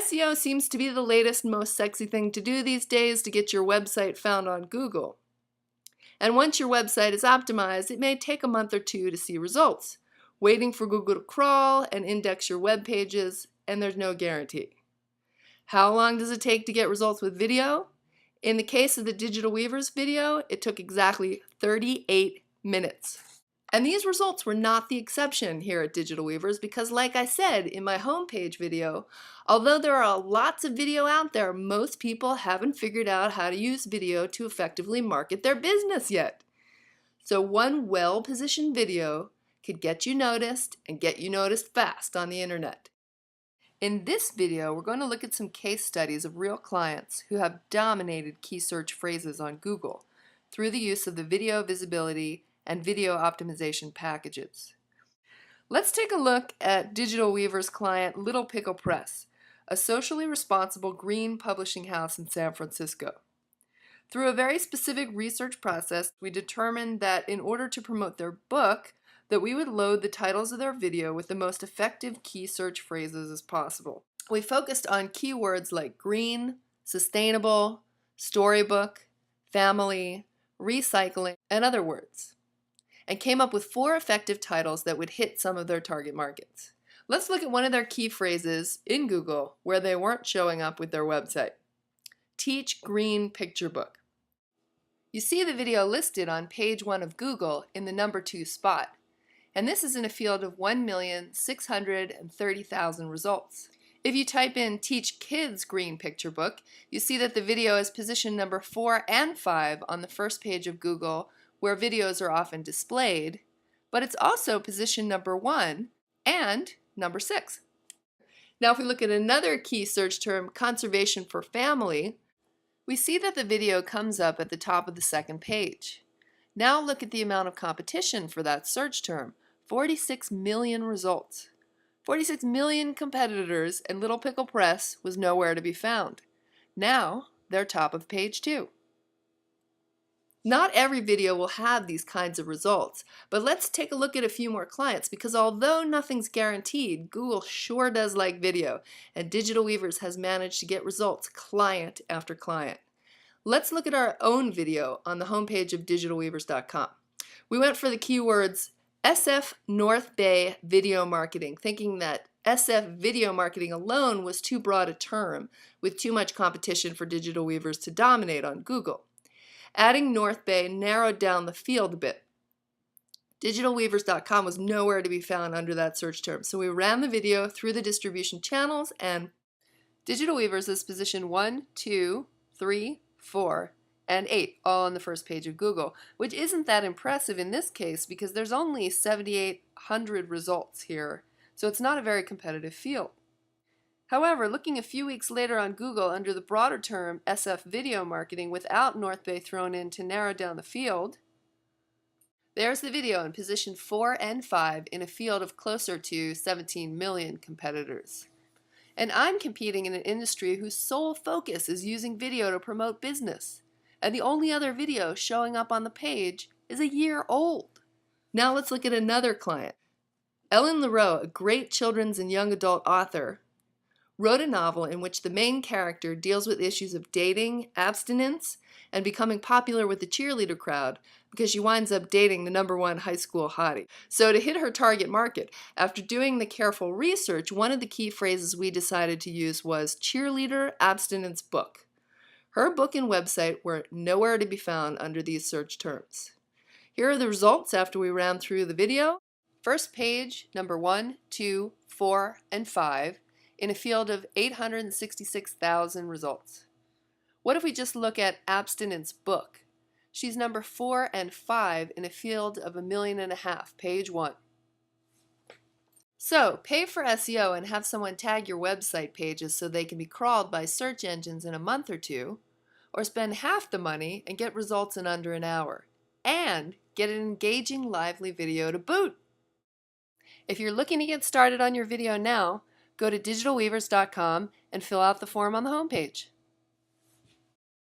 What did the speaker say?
SEO seems to be the latest, most sexy thing to do these days to get your website found on Google. And once your website is optimized, it may take a month or two to see results, waiting for Google to crawl and index your web pages, and there's no guarantee. How long does it take to get results with video? In the case of the Digital Weavers video, it took exactly 38 minutes. And these results were not the exception here at Digital Weavers because, like I said in my homepage video, although there are lots of video out there, most people haven't figured out how to use video to effectively market their business yet. So one well-positioned video could get you noticed and get you noticed fast on the internet. In this video, we're going to look at some case studies of real clients who have dominated key search phrases on Google through the use of the video visibility and video optimization packages. Let's take a look at Digital Weavers' client Little Pickle Press, a socially responsible green publishing house in San Francisco. Through a very specific research process, we determined that in order to promote their book, that we would load the titles of their video with the most effective key search phrases as possible. We focused on keywords like green, sustainable, storybook, family, recycling, and other words, and came up with 4 effective titles that would hit some of their target markets. Let's look at one of their key phrases in Google where they weren't showing up with their website. Teach Green Picture Book. You see the video listed on page 1 of Google in the number 2 spot, and this is in a field of 1,630,000 results. If you type in Teach Kids Green Picture Book, you see that the video is positioned number 4 and 5 on the first page of Google, where videos are often displayed, but it's also positioned number 1 and number 6. Now if we look at another key search term, conservation for family, we see that the video comes up at the top of the second page. Now look at the amount of competition for that search term, 46 million results. 46 million competitors, and Little Pickle Press was nowhere to be found. Now they're top of page 2. Not every video will have these kinds of results, but let's take a look at a few more clients because although nothing's guaranteed, Google sure does like video, and Digital Weavers has managed to get results client after client. Let's look at our own video on the homepage of digitalweavers.com. We went for the keywords SF North Bay video marketing, thinking that SF video marketing alone was too broad a term with too much competition for Digital Weavers to dominate on Google. Adding North Bay narrowed down the field a bit. Digitalweavers.com was nowhere to be found under that search term, so we ran the video through the distribution channels, and Digital Weavers is positioned 1, 2, 3, 4, and 8, all on the first page of Google, which isn't that impressive in this case because there's only 7,800 results here, so it's not a very competitive field. However, looking a few weeks later on Google under the broader term SF video marketing without North Bay thrown in to narrow down the field, there's the video in position 4 and 5 in a field of closer to 17 million competitors. And I'm competing in an industry whose sole focus is using video to promote business. And the only other video showing up on the page is a year old. Now let's look at another client. Ellen LaRoe, a great children's and young adult author, wrote a novel in which the main character deals with issues of dating, abstinence, and becoming popular with the cheerleader crowd because she winds up dating the #1 high school hottie. So to hit her target market, after doing the careful research, one of the key phrases we decided to use was cheerleader abstinence book. Her book and website were nowhere to be found under these search terms. Here are the results after we ran through the video. First page, number 1, 2, 4, and 5 in a field of 866,000 results. What if we just look at abstinence book? She's number 4 and 5 in a field of 1.5 million, page 1. So, pay for SEO and have someone tag your website pages so they can be crawled by search engines in a month or two, or spend half the money and get results in under an hour, and get an engaging, lively video to boot. If you're looking to get started on your video now, go to digitalweavers.com and fill out the form on the homepage.